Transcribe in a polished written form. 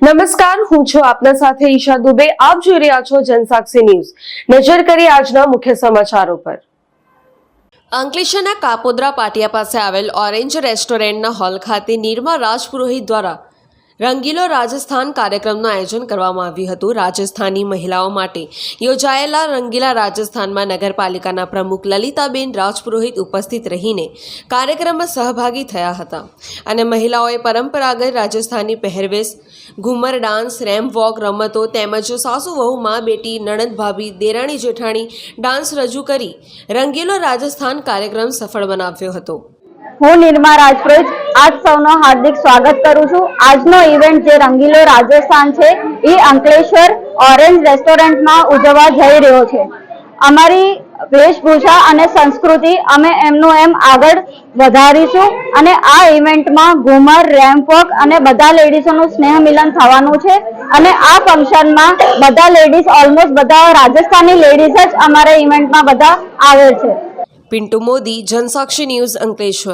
નમસ્કાર, હું છું આપના સાથે ઈશા દુબે। આપ જોઈ રહ્યા છો જનસાક્ષી ન્યૂઝ। નજર કરીએ આજના મુખ્ય સમાચારો પર। અંકલેશ્વરના કાપોદ્રા પાટિયા પાસે આવેલ ઓરેન્જ રેસ્ટોરન્ટના હોલ ખાતે નિરમા રાજપુરોહિત દ્વારા રંગીલો રાજસ્થાન કાર્યક્રમનું આયોજન કરવામાં આવ્યું હતું। રાજસ્થાની મહિલાઓ માટે યોજાયેલા રંગીલા રાજસ્થાનમાં નગરપાલિકાના પ્રમુખ લલિતાબેન રાજપુરોહિત ઉપસ્થિત રહીને કાર્યક્રમમાં સહભાગી થયા હતા અને મહિલાઓએ પરંપરાગત રાજસ્થાની પહેરવેશ, ઘુમર ડાન્સ, રેમ્પ વોક રમતો તેમજ સાસુ વહુ, મા બેટી, નણંદ ભાભી, દેરાણી જેઠાણી ડાન્સ રજૂ કરી રંગીલો રાજસ્થાન કાર્યક્રમ સફળ બનાવ્યો હતો। હું નિરમા રાજપુરોહિત આપ સૌનો હાર્દિક સ્વાગત કરું છું। આજનો ઇવેન્ટ જે રંગીલો રાજસ્થાન છે એ અંકલેશ્વર ઓરેન્જ રેસ્ટોરન્ટમાં ઉજવવા જઈ રહ્યો છે। અમારી વેશભૂષા અને સંસ્કૃતિ અમે એમ આગળ વધારીશું અને આ ઇવેન્ટમાં ઘુમર, રેમ્પ વોક અને બધા લેડીઝોનું સ્નેહ મિલન થવાનું છે અને આ ફંક્શનમાં બધા લેડીઝ ઓલમોસ્ટ બધા રાજસ્થાની લેડીઝ જ અમારા ઇવેન્ટમાં બધા આવે છે। પિન્ટુ મોદી, જનસાક્ષી ન્યૂઝ, અંકલેશ્વર।